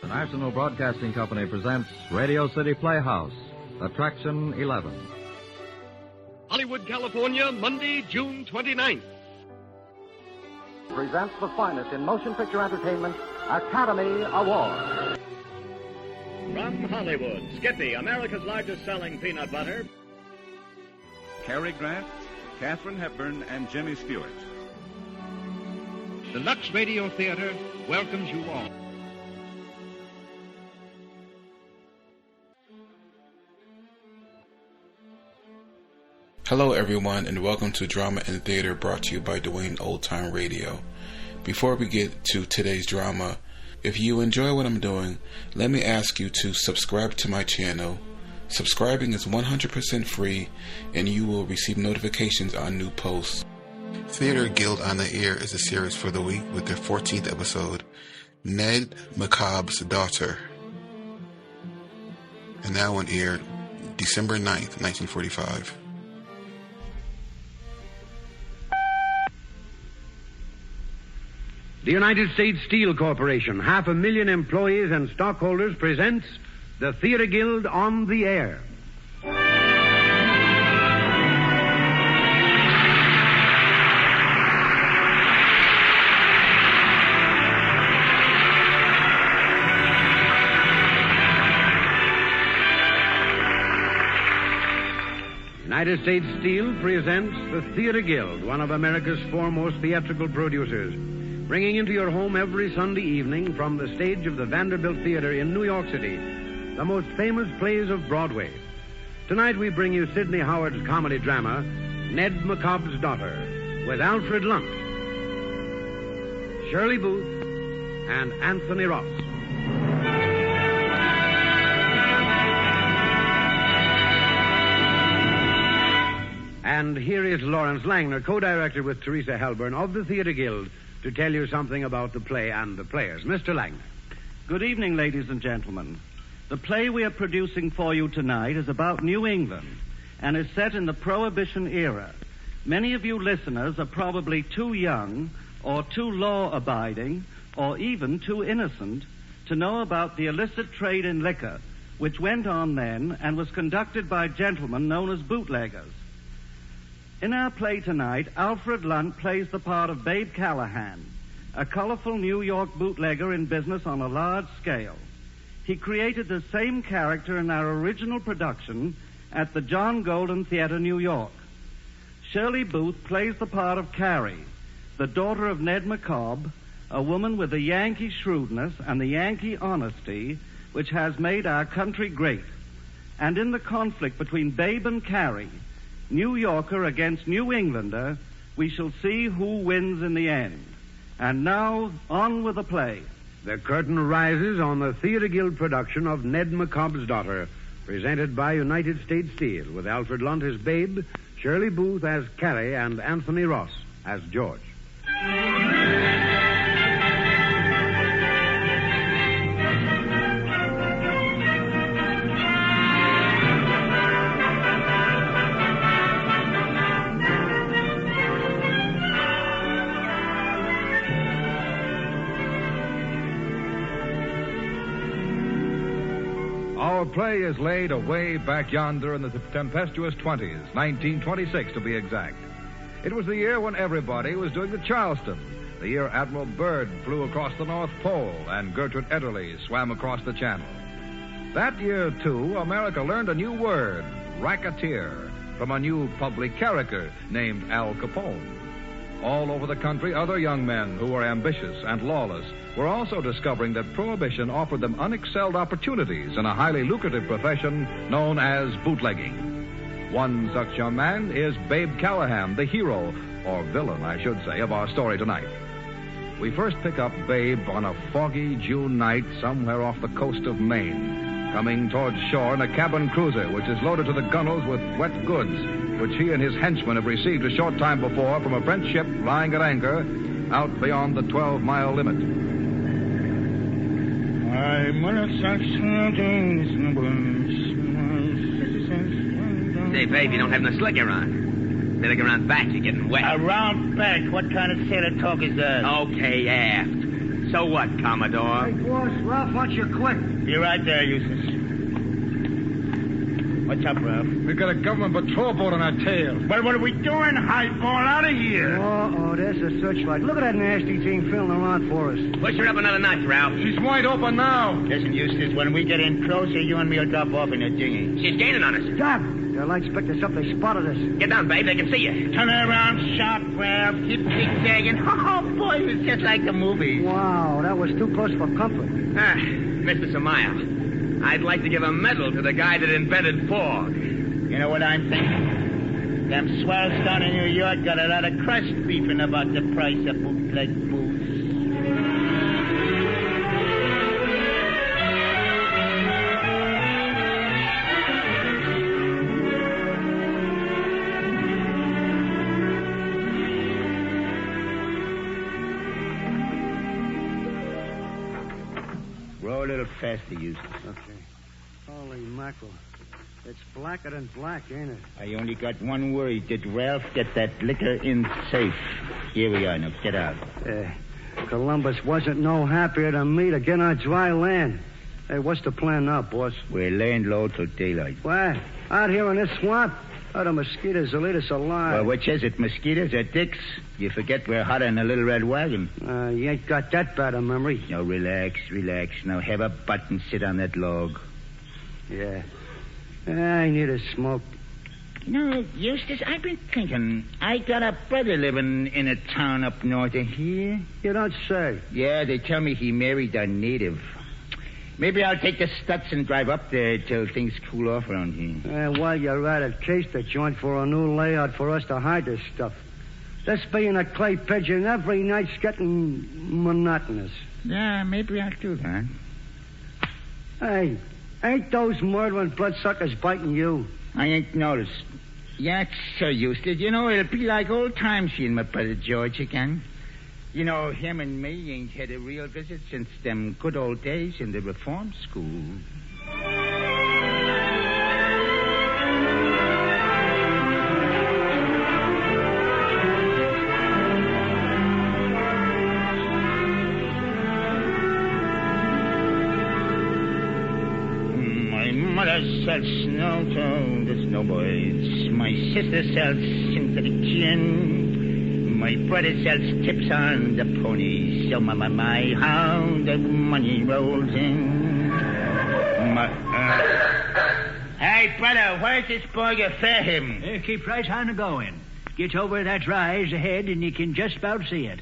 National Broadcasting Company presents Radio City Playhouse, Attraction 11. Hollywood, California, Monday, June 29th. Presents the finest in motion picture entertainment, Academy Award. From Hollywood, Skippy, America's largest selling peanut butter. Cary Grant, Katharine Hepburn, and Jimmy Stewart. The Lux Radio Theater welcomes you all. Hello everyone, and welcome to Drama and Theater, brought to you by Dwayne Old Time Radio. Before we get to today's drama, if you enjoy what I'm doing, let me ask you to subscribe to my channel. Subscribing is 100% free, and you will receive notifications on new posts. Theater Guild on the Air is a series for the week with their 14th episode, Ned McCobb's Daughter. And that one aired December 9th, 1945. The United States Steel Corporation, 500,000 employees and stockholders, presents the Theater Guild on the Air. United States Steel presents the Theater Guild, one of America's foremost theatrical producers, bringing into your home every Sunday evening from the stage of the Vanderbilt Theater in New York City the most famous plays of Broadway. Tonight we bring you Sidney Howard's comedy drama, Ned McCobb's Daughter, with Alfred Lunt, Shirley Booth, and Anthony Ross. And here is Lawrence Langner, co-director with Teresa Helburn of the Theater Guild, to tell you something about the play and the players. Mr. Langner. Good evening, ladies and gentlemen. The play we are producing for you tonight is about New England and is set in the Prohibition era. Many of you listeners are probably too young or too law-abiding or even too innocent to know about the illicit trade in liquor, which went on then and was conducted by gentlemen known as bootleggers. In our play tonight, Alfred Lunt plays the part of Babe Callahan, a colorful New York bootlegger in business on a large scale. He created the same character in our original production at the John Golden Theater, New York. Shirley Booth plays the part of Carrie, the daughter of Ned McCobb, a woman with the Yankee shrewdness and the Yankee honesty which has made our country great. And in the conflict between Babe and Carrie, New Yorker against New Englander, we shall see who wins in the end. And now, on with the play. The curtain rises on the Theater Guild production of Ned McCobb's Daughter, presented by United States Steel, with Alfred Lunt as Babe, Shirley Booth as Carrie, and Anthony Ross as George. Our play is laid away back yonder in the tempestuous 20s, 1926 to be exact. It was the year when everybody was doing the Charleston, the year Admiral Byrd flew across the North Pole and Gertrude Ederle swam across the Channel. That year, too, America learned a new word, racketeer, from a new public character named Al Capone. All over the country, other young men who were ambitious and lawless were also discovering that Prohibition offered them unexcelled opportunities in a highly lucrative profession known as bootlegging. One such young man is Babe Callahan, the hero, or villain, I should say, of our story tonight. We first pick up Babe on a foggy June night somewhere off the coast of Maine, coming towards shore in a cabin cruiser which is loaded to the gunwales with wet goods, which he and his henchmen have received a short time before from a French ship lying at anchor out beyond the 12-mile limit. Say, babe, you don't have no slicker on. Better go around back. You're getting wet. Around back? What kind of sailor talk is that? Okay, aft. So what, Commodore? Hey, boss, Ralph wants you quick. Be right there, Eustace. What's up, Ralph? We got a government patrol boat on our tail. Well, what are we doing? Highball out of here. Oh, there's a searchlight. Look at that nasty thing filling around for us. Push her up another notch, Ralph. She's wide open now. Listen, Eustace, when we get in closer, you and me will drop off in a dinghy. She's gaining on us. Stop! The lights picked us up. They spotted us. Get down, babe. They can see you. Turn around sharp, Ralph. Keep zigzagging. Oh, boy, it's just like the movies. Wow, that was too close for comfort. Ah, Mr. Samaya, I'd like to give a medal to the guy that invented fog. You know what I'm thinking? Them swells down in New York got a lot of crust beefing about the price of bootleg booze. Roll a little faster, Eustace. Okay. Holy mackerel. It's blacker than black, ain't it? I only got one worry. Did Ralph get that liquor in safe? Here we are. Now, get out. Columbus wasn't no happier than me to get on dry land. Hey, what's the plan now, boss? We're laying low till daylight. What? Out here in this swamp? Oh, the mosquitoes will eat us alive. Well, which is it, mosquitoes or dicks? You forget we're hotter than a little red wagon. You ain't got that bad a memory. Now, relax. Now, have a butt and sit on that log. Yeah. I need a smoke. You know, Eustace, I've been thinking. I got a brother living in a town up north of here. You don't say. Yeah, they tell me he married a native. Maybe I'll take the Stutz and drive up there till things cool off around here. While you're at it, case the joint for a new layout for us to hide this stuff. This being a clay pigeon every night's getting monotonous. Yeah, maybe I'll do that. Hey, ain't those murdering bloodsuckers biting you? I ain't noticed. Yeah, sir, Eustace. You know, it'll be like old times seeing my brother George again. You know, him and me ain't had a real visit since them good old days in the reform school. My mother sells snow to the snowboys. My sister sells into the gin. My brother sells tips on the ponies. So my, how the money rolls in. Hey, brother, where's this boy you fare him? Keep right on going. Get over that rise ahead and you can just about see it.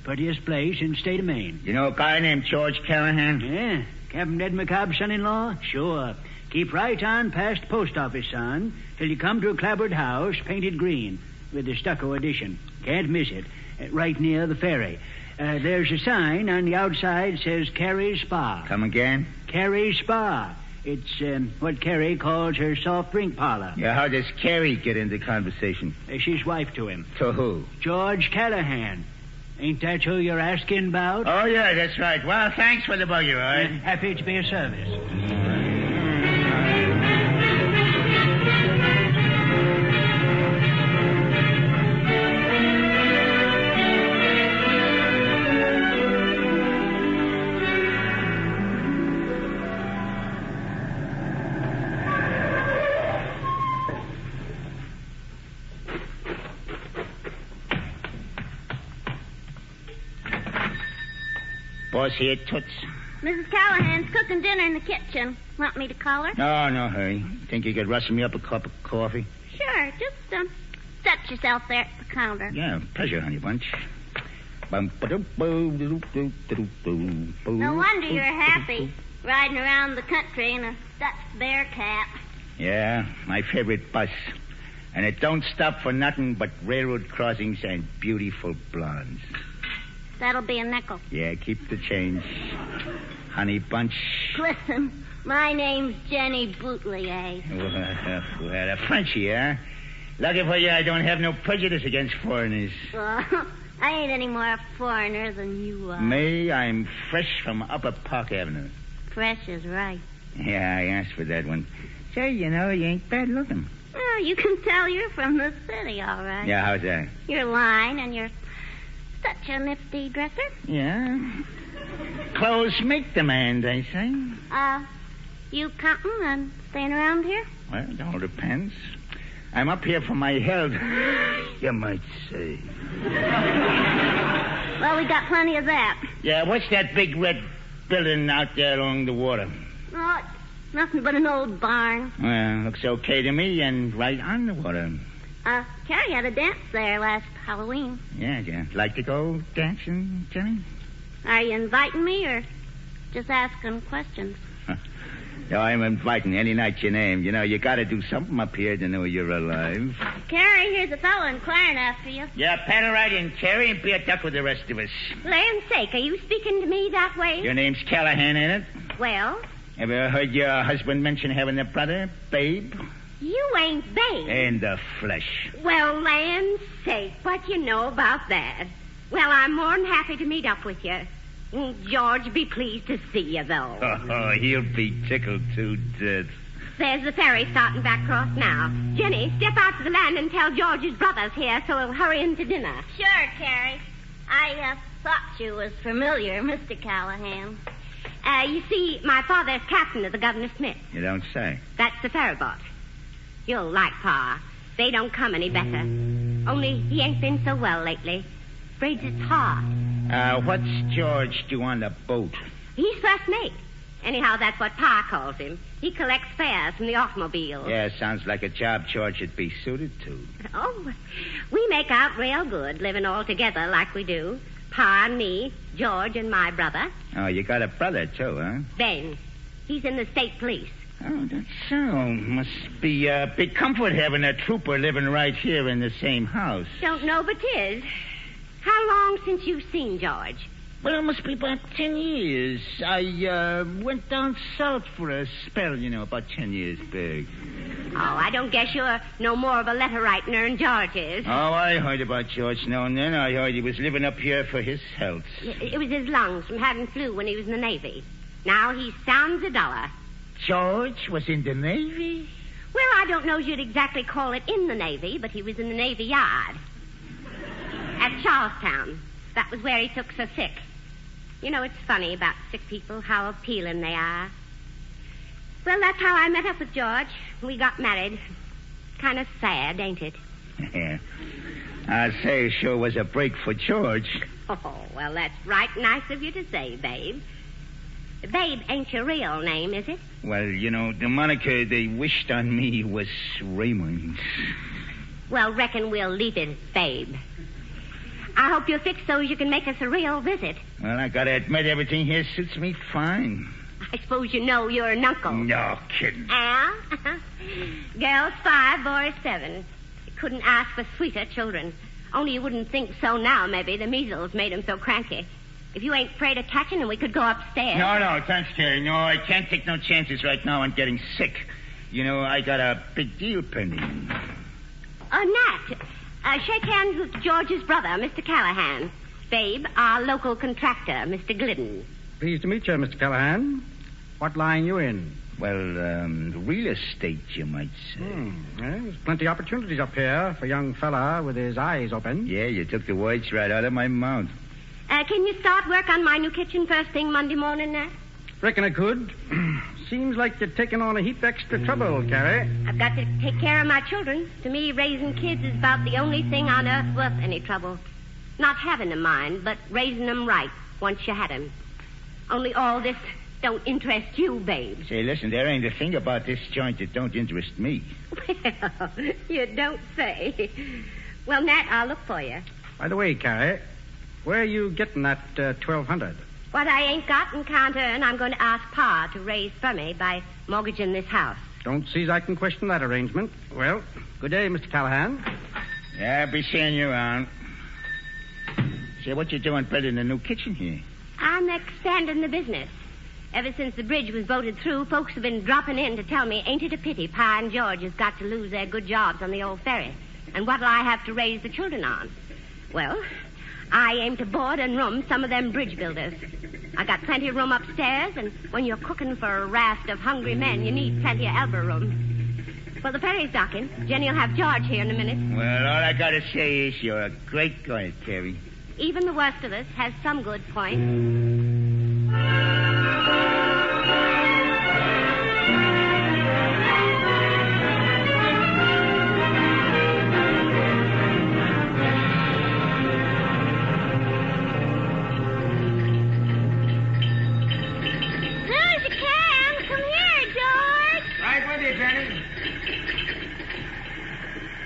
Prettiest place in state of Maine. You know a guy named George Callahan? Yeah. Captain Ned McCobb's son-in-law? Sure. Keep right on past post office, son, till you come to a clapboard house painted green with a stucco addition. Can't miss it. Right near the ferry. There's a sign on the outside says Carrie's Spa. Come again? Carrie's Spa. It's what Carrie calls her soft drink parlor. Yeah, how does Carrie get into conversation? She's wife to him. To who? George Callahan. Ain't that who you're asking about? Oh, yeah, that's right. Well, thanks for the buggy ride. Happy to be of service. Boss here, Toots. Mrs. Callahan's cooking dinner in the kitchen. Want me to call her? No hurry. Think you could rustle me up a cup of coffee? Sure. Just set yourself there at the counter. Yeah, pleasure, honey bunch. No wonder you're happy, riding around the country in a stuffed bear cap. Yeah, my favorite bus. And it don't stop for nothing but railroad crossings and beautiful blondes. That'll be a nickel. Yeah, keep the change. Honey bunch. Listen, my name's Jenny Bootlier. Well, a Frenchie, huh? Lucky for you, I don't have no prejudice against foreigners. Well, I ain't any more a foreigner than you are. Me, I'm fresh from Upper Park Avenue. Fresh is right. Yeah, I asked for that one. Say, you know, you ain't bad looking. Well, you can tell you're from the city, all right. Yeah, how's that? Your line and you're such a nifty dresser. Yeah? Clothes make the man, they say. You counting and staying around here? Well, it all depends. I'm up here for my health, you might say. Well, we got plenty of that. Yeah, what's that big red building out there along the water? Oh, it's nothing but an old barn. Well, looks okay to me and right on the water. Carrie had a dance there last Halloween. Yeah. Like to go dancing, Jenny? Are you inviting me or just asking questions? No, I'm inviting any night you name. You know, you got to do something up here to know you're alive. Carrie, here's a fellow inquiring after you. Yeah, paddle right in, Carrie, and be a duck with the rest of us. Land's sake, are you speaking to me that way? Your name's Callahan, ain't it? Well? Ever heard your husband mention having a brother, Babe? You ain't Babe. In the flesh. Well, land's sake, what you know about that? Well, I'm more than happy to meet up with you. George be pleased to see you, though. Oh, he'll be tickled to death. There's the ferry starting back across now. Jenny, step out to the land and tell George's brother's here so he'll hurry into dinner. Sure, Carrie. I thought you was familiar, Mr. Callahan. You see, my father's captain of the Governor Smith. You don't say. That's the ferry boat. You'll like Pa. They don't come any better. Only he ain't been so well lately. Afraid it's hard. What's George do on the boat? He's first mate. Anyhow, that's what Pa calls him. He collects fares from the automobiles. Yeah, sounds like a job George would be suited to. Oh, we make out real good, living all together like we do. Pa and me, George and my brother. Oh, you got a brother, too, huh? Ben. He's in the state police. Oh, that's so. Must be a big comfort having a trooper living right here in the same house. Don't know but 'tis. How long since you've seen George? Well, it must be about 10 years. I went down south for a spell, about 10 years back. Oh, I don't guess you're no more of a letter-writer than George is. Oh, I heard about George now and then. I heard he was living up here for his health. It was his lungs from having flu when he was in the Navy. Now he sounds a dollar. George was in the Navy? Well, I don't know as you'd exactly call it in the Navy, but he was in the Navy Yard. At Charlestown. That was where he took so sick. You know, it's funny about sick people, how appealing they are. Well, that's how I met up with George. We got married. Kind of sad, ain't it? Yeah. I'd say it sure was a break for George. Oh, well, that's right nice of you to say, Babe. Babe ain't your real name, is it? Well, the moniker they wished on me was Raymond. Well, reckon we'll leave it, Babe. I hope you're fixed so you can make us a real visit. Well, I gotta admit everything here suits me fine. I suppose you know you're an uncle. No kidding. Al? Girls 5, boys 7. You couldn't ask for sweeter children. Only you wouldn't think so now, maybe. The measles made him so cranky. If you ain't afraid of catching him, we could go upstairs. No, thanks, Terry. No, I can't take no chances right now on getting sick. I got a big deal pending. Nat, shake hands with George's brother, Mr. Callahan. Babe, our local contractor, Mr. Glidden. Pleased to meet you, Mr. Callahan. What line you in? Well, real estate, you might say. There's plenty of opportunities up here for a young fella with his eyes open. Yeah, you took the words right out of my mouth. Can you start work on my new kitchen first thing Monday morning, Nat? Reckon I could. Seems like you're taking on a heap extra trouble, Carrie. I've got to take care of my children. To me, raising kids is about the only thing on earth worth any trouble. Not having them, mind, but raising them right once you had them. Only all this don't interest you, Babe. Say, listen, there ain't a thing about this joint that don't interest me. Well, you don't say. Well, Nat, I'll look for you. By the way, Carrie, where are you getting that $1,200? What I ain't got and can't earn, I'm going to ask Pa to raise for me by mortgaging this house. Don't see as I can question that arrangement. Well, good day, Mr. Callahan. Yeah, I'll be seeing you around. Say, what you doing building a new kitchen here? I'm expanding the business. Ever since the bridge was voted through, folks have been dropping in to tell me, ain't it a pity Pa and George has got to lose their good jobs on the old ferry? And what'll I have to raise the children on? Well, I aim to board and room some of them bridge builders. I got plenty of room upstairs, and when you're cooking for a raft of hungry men, you need plenty of elbow room. Well, the ferry's docking. Jenny'll have George here in a minute. Well, all I gotta say is you're a great guy, Terry. Even the worst of us has some good points.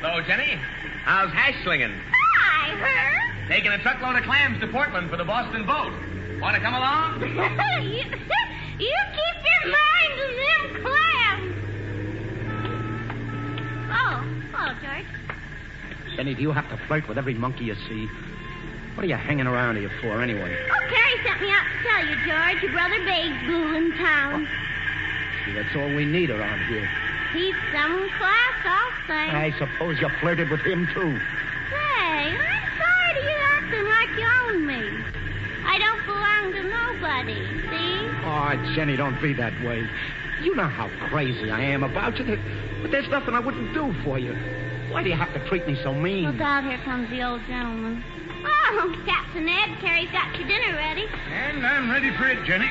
So, Jenny, how's hash slinging? Hi, her. Taking a truckload of clams to Portland for the Boston boat. Want to come along? you keep your mind on them clams. Oh, George. Jenny, do you have to flirt with every monkey you see? What are you hanging around here for, anyway? Oh, Carrie sent me out to tell you, George. Your brother Babe's blue in town. See, that's all we need around here. He's some class, I'll say. I suppose you flirted with him, too. Say, I'm sorry you acting like you own me. I don't belong to nobody, see? Oh, Jenny, don't be that way. You know how crazy I am about you, but there's nothing I wouldn't do for you. Why do you have to treat me so mean? Look out, here comes the old gentleman. Oh, Captain Ned, Carrie's got your dinner ready. And I'm ready for it, Jenny.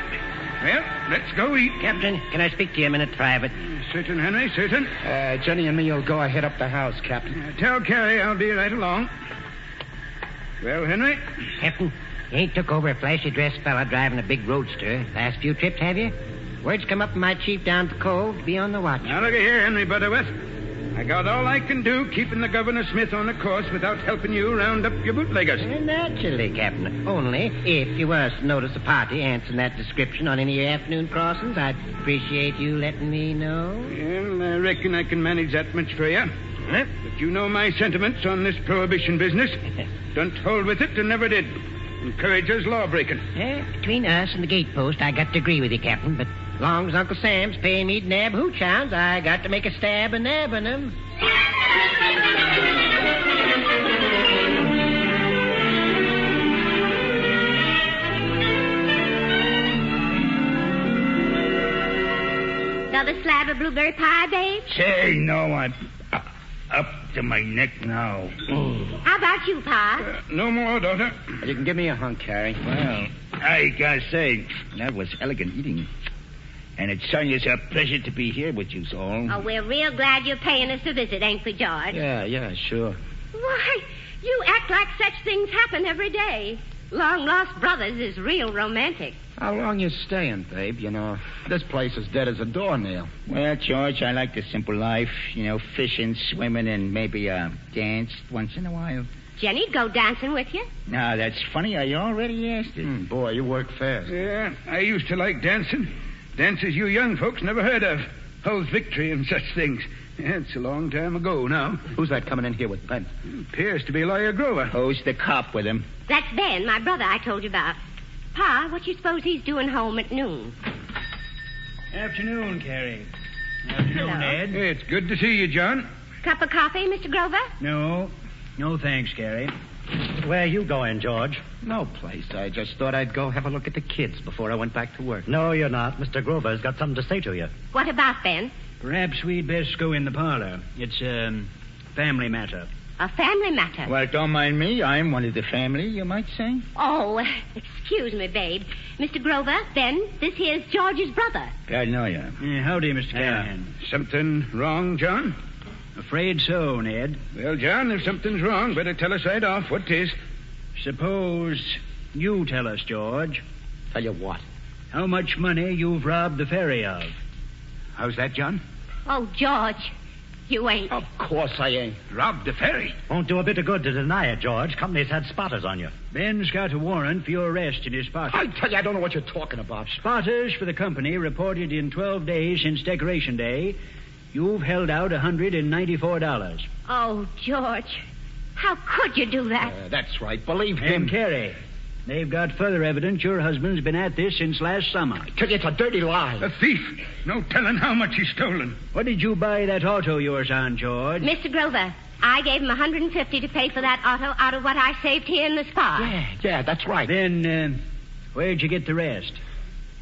Well, let's go eat. Captain, can I speak to you a minute private? Certain, Henry, certain. Jenny and me will go ahead up the house, Captain. Tell Carrie I'll be right along. Well, Henry? Captain, you ain't took over a flashy-dressed fella driving a big roadster last few trips, have you? Word's come up from my chief down at the cove to be on the watch. Now, look here, Henry Butterworth. I got all I can do keeping the Governor Smith on the course without helping you round up your bootleggers. Naturally, Captain. Only, if you was to notice a party answering that description on any of your afternoon crossings, I'd appreciate you letting me know. Well, I reckon I can manage that much for you. But you know my sentiments on this prohibition business. Don't hold with it and never did. Encourages lawbreaking. Between us and the gatepost, I got to agree with you, Captain, but long as Uncle Sam's paying me to nab hooch hounds, I got to make a stab at nabbing them. Another slab of blueberry pie, babe? Say, no, I'm up to my neck now. How about you, Pa? No more, daughter. You can give me a hunk, Carrie. Well, I gotta say, that was elegant eating. And it's Sonia's a pleasure to be here with you all. Oh, we're real glad you're paying us a visit, ain't we, George? Yeah, sure. Why, you act like such things happen every day. Long-lost brothers is real romantic. How long you staying, babe? You know, this place is dead as a doornail. Well, George, I like the simple life. You know, fishing, swimming, and maybe dance once in a while. Jenny'd go dancing with you. Now, that's funny. I already asked it. Boy, you work fast. Yeah, I used to like dancing. Dances you young folks never heard of. Holds victory and such things. Yeah, it's a long time ago now. Who's that coming in here with Pence? Appears to be Lawyer Grover. Who's the cop with him? That's Ben, my brother I told you about. Pa, what you suppose he's doing home at noon? Afternoon, Carrie. Afternoon, Hello. Ed. Hey, it's good to see you, John. Cup of coffee, Mr. Grover? No, thanks, Carrie. Where are you going, George? No place. I just thought I'd go have a look at the kids before I went back to work. No, you're not. Mr. Grover's got something to say to you. What about Ben? Perhaps we'd best go in the parlor. It's a family matter. A family matter? Well, don't mind me. I'm one of the family, you might say. Oh, excuse me, babe. Mr. Grover, Ben, this here's George's brother. I know you. Howdy, Mr. Callahan. Something wrong, John? Afraid so, Ned. Well, John, if something's wrong, better tell us right off what 'tis. Suppose you tell us, George. Tell you what? How much money you've robbed the ferry of. How's that, John? Oh, George, you ain't. Of course I ain't. Robbed the ferry? Won't do a bit of good to deny it, George. Company's had spotters on you. Ben's got a warrant for your arrest in his pocket. I tell you, I don't know what you're talking about. Spotters for the company reported in 12 days since Decoration Day, you've held out $194. Oh, George, how could you do that? That's right. Believe him. And Carrie, they've got further evidence your husband's been at this since last summer. I tell you, it's a dirty lie. A thief. No telling how much he's stolen. What did you buy that auto yours on, George? Mr. Grover, I gave him $150 to pay for that auto out of what I saved here in the spa. Yeah, that's right. Then, where'd you get the rest?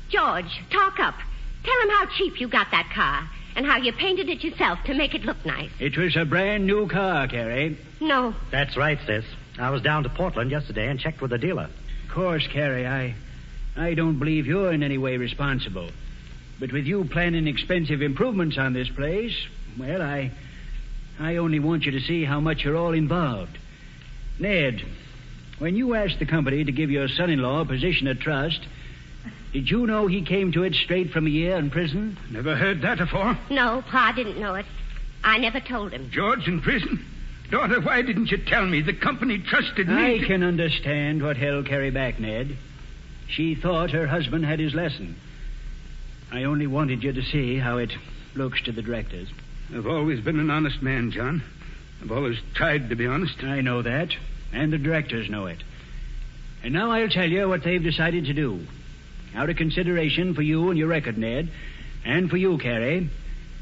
George, talk up. Tell him how cheap you got that car and how you painted it yourself to make it look nice. It was a brand new car, Carrie. No. That's right, sis. I was down to Portland yesterday and checked with the dealer. Of course, Carrie, I don't believe you're in any way responsible. But with you planning expensive improvements on this place, well, I only want you to see how much you're all involved. Ned, when you asked the company to give your son-in-law a position of trust, did you know he came to it straight from a year in prison? Never heard that afore. No, Pa didn't know it. I never told him. George in prison? Daughter, why didn't you tell me? The company trusted me. I can understand what held Carrie back, Ned. She thought her husband had his lesson. I only wanted you to see how it looks to the directors. I've always been an honest man, John. I've always tried to be honest. I know that, and the directors know it. And now I'll tell you what they've decided to do. Out of consideration for you and your record, Ned, and for you, Carrie,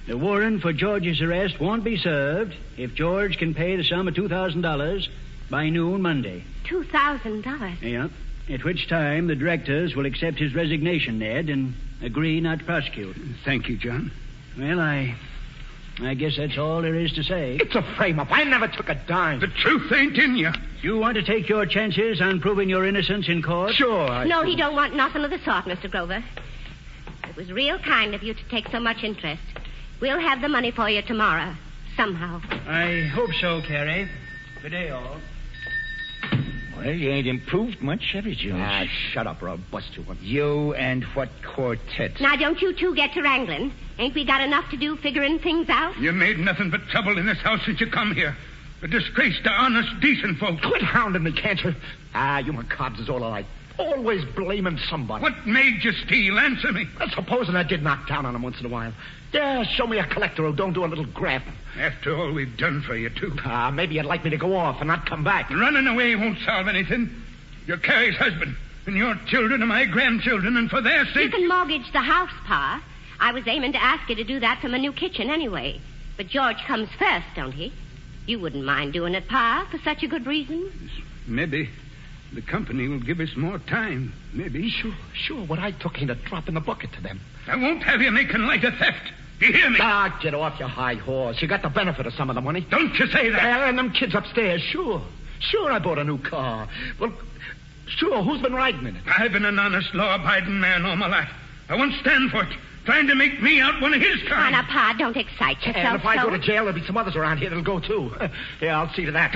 the warrant for George's arrest won't be served if George can pay the sum of $2,000 by noon Monday. $2,000? Yeah. At which time the directors will accept his resignation, Ned, and agree not to prosecute. Thank you, John. Well, I guess that's all there is to say. It's a frame-up. I never took a dime. The truth ain't in you. You want to take your chances on proving your innocence in court? Sure. No, he don't want nothing of the sort, Mr. Grover. It was real kind of you to take so much interest. We'll have the money for you tomorrow, somehow. I hope so, Carrie. Good day, all. Well, you ain't improved much, have you, George? Ah, shut up or I'll bust you. You and what quartet? Now, don't you two get to wrangling. Ain't we got enough to do figuring things out? You made nothing but trouble in this house since you come here. A disgrace to honest, decent folks. Quit hounding me, can't you? You McCobb's is all alike. Always blaming somebody. What made you steal? Answer me. Supposing I did knock down on him once in a while. Yeah, show me a collector who don't do a little graft. After all we've done for you, too. Maybe you'd like me to go off and not come back. Running away won't solve anything. You're Carrie's husband, and your children are my grandchildren, and for their sake... You can mortgage the house, Pa. I was aiming to ask you to do that for my new kitchen anyway. But George comes first, don't he? You wouldn't mind doing it, Pa, for such a good reason? Maybe. The company will give us more time. Maybe. Sure. What I took ain't a drop in the bucket to them. I won't have you making light of theft. Do you hear me? Get off your high horse. You got the benefit of some of the money. Don't you say that. And them kids upstairs, sure. Sure, I bought a new car. Well, sure, who's been riding in it? I've been an honest, law-abiding man all my life. I won't stand for it. Trying to make me out one of his kind. Now, Pa, don't excite yourself. And if I go to jail, there'll be some others around here that'll go, too. Yeah, I'll see to that.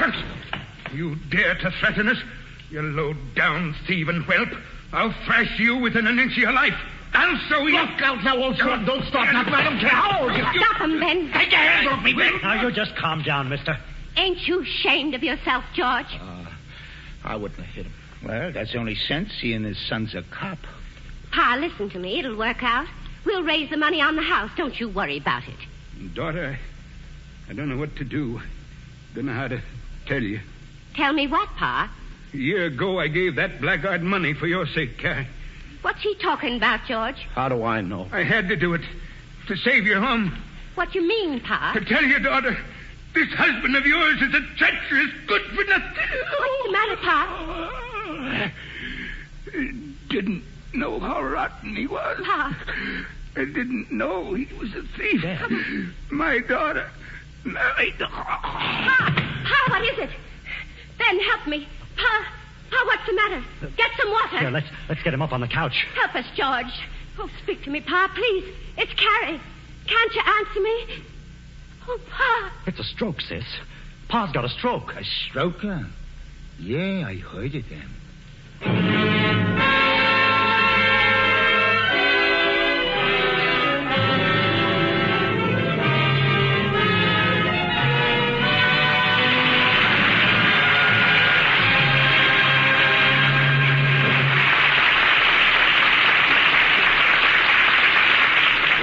You dare to threaten us? You low-down thieving whelp. I'll thrash you within an inch of your life. I'll show you. Look out now, old son. Don't stop nothing. I don't care how old you are. Stop him, Ben. Take your hands off me, Ben. Now, you just calm down, mister. Ain't you ashamed of yourself, George? I wouldn't have hit him. Well, that's only sense, seeing his son's a cop. Pa, listen to me. It'll work out. We'll raise the money on the house. Don't you worry about it. Daughter, I don't know what to do. Don't know how to tell you. Tell me what, Pa? A year ago, I gave that blackguard money for your sake, Carrie. What's he talking about, George? How do I know? I had to do it. To save your home. What you mean, Pa? To tell your daughter, this husband of yours is a treacherous, good-for-nothing. What's the matter, Pa? Didn't know how rotten he was. Pa. I didn't know he was a thief. My daughter married... Pa, what is it? Ben, help me. Pa, what's the matter? Get some water. Here, let's get him up on the couch. Help us, George. Oh, speak to me, Pa, please. It's Carrie. Can't you answer me? Oh, Pa. It's a stroke, sis. Pa's got a stroke. A stroke, huh? Yeah, I heard it then.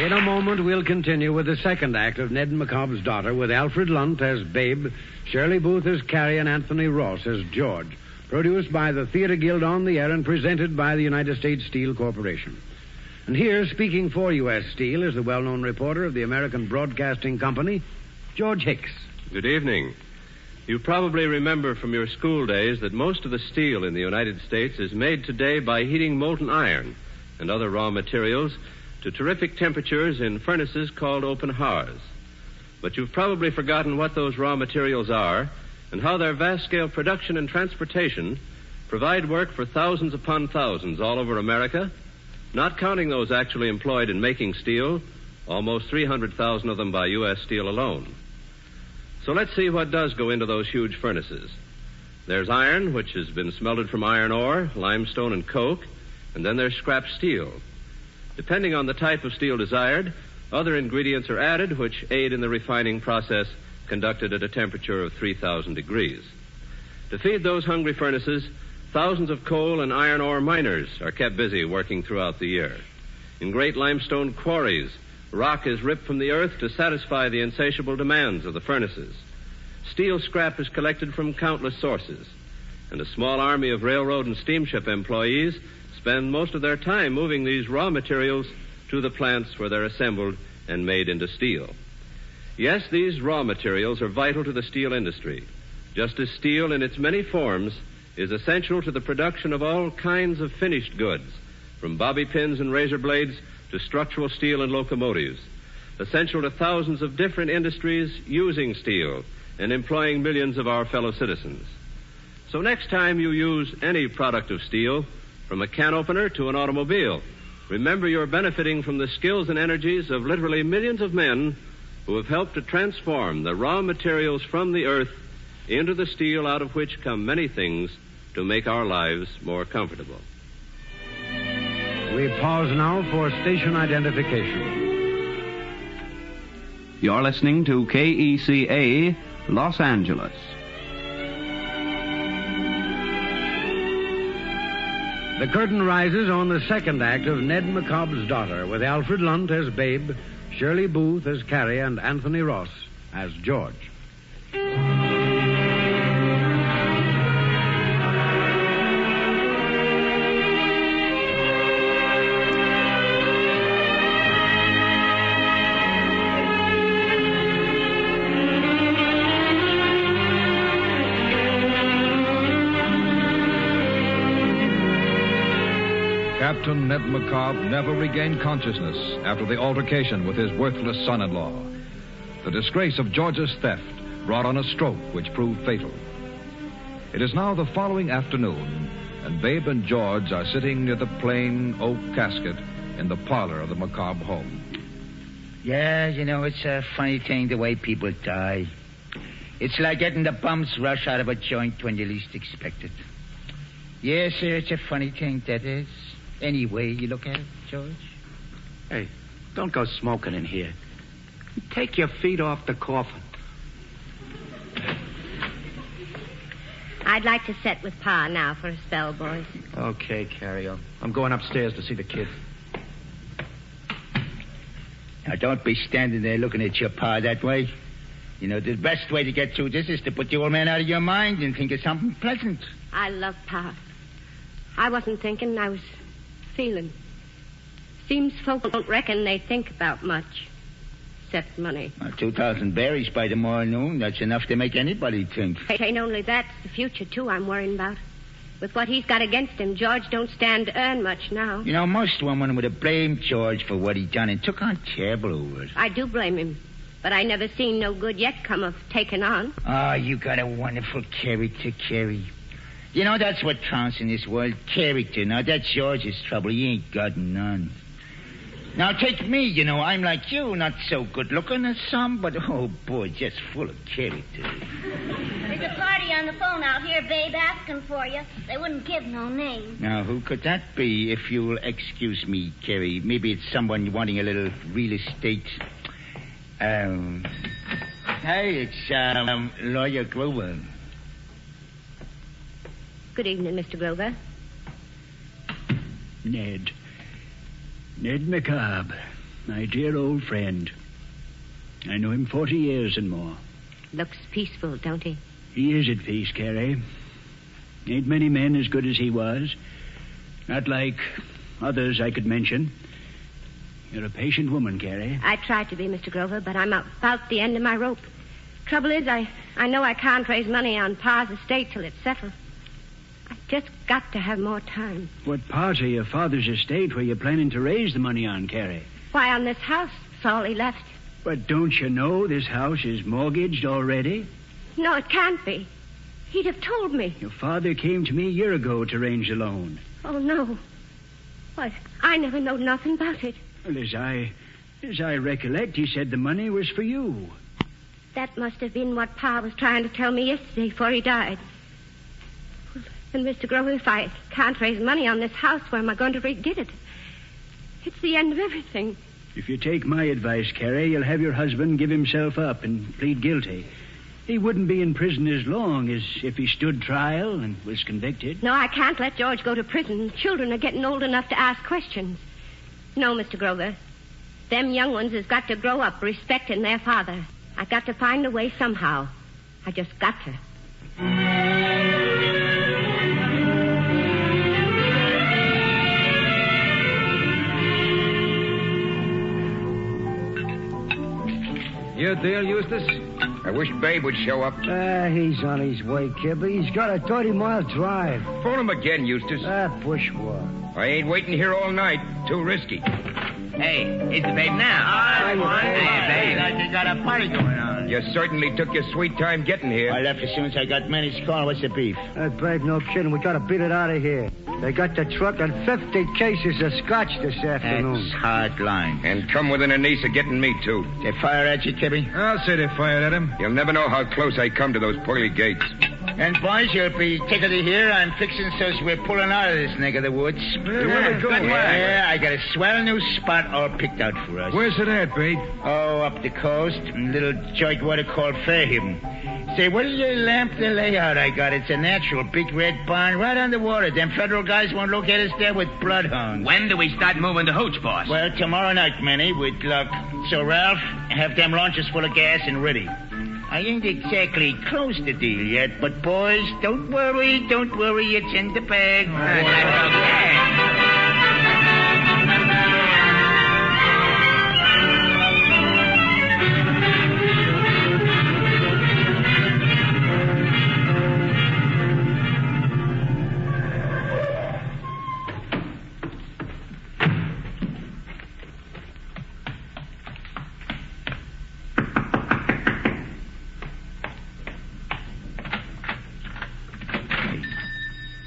In a moment, we'll continue with the second act of Ned McCobb's Daughter with Alfred Lunt as Babe, Shirley Booth as Carrie, and Anthony Ross as George. Produced by the Theater Guild on the Air and presented by the United States Steel Corporation. And here, speaking for U.S. Steel, is the well-known reporter of the American Broadcasting Company, George Hicks. Good evening. You probably remember from your school days that most of the steel in the United States is made today by heating molten iron and other raw materials to terrific temperatures in furnaces called open hearths. But you've probably forgotten what those raw materials are and how their vast-scale production and transportation provide work for thousands upon thousands all over America, not counting those actually employed in making steel, almost 300,000 of them by U.S. Steel alone. So let's see what does go into those huge furnaces. There's iron, which has been smelted from iron ore, limestone, and coke, and then there's scrap steel. Depending on the type of steel desired, other ingredients are added which aid in the refining process conducted at a temperature of 3,000 degrees. To feed those hungry furnaces, thousands of coal and iron ore miners are kept busy working throughout the year. In great limestone quarries, rock is ripped from the earth to satisfy the insatiable demands of the furnaces. Steel scrap is collected from countless sources, and a small army of railroad and steamship employees spend most of their time moving these raw materials to the plants where they're assembled and made into steel. Yes, these raw materials are vital to the steel industry, just as steel in its many forms is essential to the production of all kinds of finished goods, from bobby pins and razor blades to structural steel and locomotives, essential to thousands of different industries using steel and employing millions of our fellow citizens. So next time you use any product of steel, from a can opener to an automobile, remember you're benefiting from the skills and energies of literally millions of men who have helped to transform the raw materials from the earth into the steel out of which come many things to make our lives more comfortable. We pause now for station identification. You're listening to KECA, Los Angeles. The curtain rises on the second act of Ned McCobb's Daughter, with Alfred Lunt as Babe, Shirley Booth as Carrie, and Anthony Ross as George. Captain Ned McCobb never regained consciousness after the altercation with his worthless son-in-law. The disgrace of George's theft brought on a stroke which proved fatal. It is now the following afternoon, and Babe and George are sitting near the plain oak casket in the parlor of the McCobb home. Yeah, you know, it's a funny thing the way people die. It's like getting the bum's rush out of a joint when you least expect it. Yes, sir, it's a funny thing, that is. Any way you look at it, George. Hey, don't go smoking in here. Take your feet off the coffin. I'd like to sit with Pa now for a spell, boys. Okay, Carrie. I'm going upstairs to see the kid. Now, don't be standing there looking at your Pa that way. You know, the best way to get through this is to put the old man out of your mind and think of something pleasant. I love Pa. I wasn't thinking, I was feeling. Seems folk don't reckon they think about much, except money. Well, 2,000 berries by tomorrow noon, that's enough to make anybody think. It ain't only that, it's the future, too, I'm worrying about. With what he's got against him, George don't stand to earn much now. You know, most women would have blamed George for what he done and took on terrible over it. I do blame him, but I never seen no good yet come of taking on. Oh, you got a wonderful character, Carrie. You know, that's what counts in this world, character. Now, that's George's trouble. He ain't got none. Now, take me, you know, I'm like you, not so good-looking as some, but, oh, boy, just full of character. There's a party on the phone out here, Babe, asking for you. They wouldn't give no name. Now, who could that be, if you'll excuse me, Carrie? Maybe it's someone wanting a little real estate. Hey, it's, Lawyer Grover. Good evening, Mr. Grover. Ned McCobb, my dear old friend. I know him 40 years and more. Looks peaceful, don't he? He is at peace, Carrie. Ain't many men as good as he was. Not like others I could mention. You're a patient woman, Carrie. I try to be, Mr. Grover, but I'm about the end of my rope. Trouble is, I know I can't raise money on Pa's estate till it's settled. I've just got to have more time. What part of your father's estate were you planning to raise the money on, Carrie? Why, on this house. That's all he left. But don't you know this house is mortgaged already? No, it can't be. He'd have told me. Your father came to me a year ago to arrange the loan. Oh, no. Why, I never knowed nothing about it. Well, as I recollect, he said the money was for you. That must have been what Pa was trying to tell me yesterday before he died. And, Mr. Grover, if I can't raise money on this house, where am I going to get it? It's the end of everything. If you take my advice, Carrie, you'll have your husband give himself up and plead guilty. He wouldn't be in prison as long as if he stood trial and was convicted. No, I can't let George go to prison. Children are getting old enough to ask questions. No, Mr. Grover. Them young ones has got to grow up respecting their father. I got to find a way somehow. I just got to. Your deal, Eustace? I wish Babe would show up. He's on his way, kid, but he's got a 30-mile drive. Phone him again, Eustace. Bushwalk. I ain't waiting here all night. Too risky. Hey, it's the Babe now. Hey, like you got a party going on. You certainly took your sweet time getting here. I left as soon as I got Manny's call. What's the beef? Hey, Babe, no kidding. We got to beat it out of here. They got the truck and 50 cases of scotch this afternoon. That's hard line. And come within an ace of getting me, too. They fire at you, Kibby? I'll say they fired at him. You'll never know how close I come to those pearly gates. And, boys, you'll be tickled to hear I'm fixing so's we're pulling out of this neck of the woods. Where we going? Yeah, I got a swell new spot all picked out for us. Where's it at, Babe? Oh, up the coast. A little joint what they call Fairhaven. Say, what is your lamp the layout I got? It's a natural big red barn right on the water. Them federal guys won't locate us there with bloodhounds. When do we start moving the hooch, boss? Well, tomorrow night, Manny, with luck. So, Ralph, have them launches full of gas and ready. I ain't exactly closed the deal yet, but, boys, don't worry, it's in the bag. That's okay.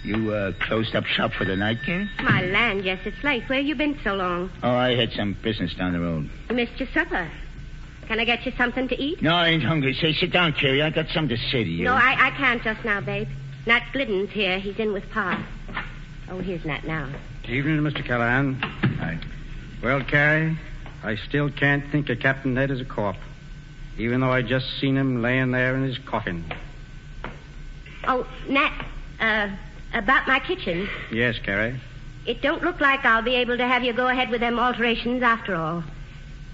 You closed up shop for the night, Karen? My land, yes, it's late. Where you been so long? Oh, I had some business down the road. You missed your supper. Can I get you something to eat? No, I ain't hungry. Say, sit down, Carrie. I got something to say to you. No, I can't just now, babe. Nat Glidden's here. He's in with Pa. Oh, here's Nat now. Evening, Mr. Callahan. Hi. Well, Carrie, I still can't think of Captain Ned as a corp, even though I just seen him laying there in his coffin. Oh, Nat, about my kitchen. Yes, Carrie. It don't look like I'll be able to have you go ahead with them alterations after all.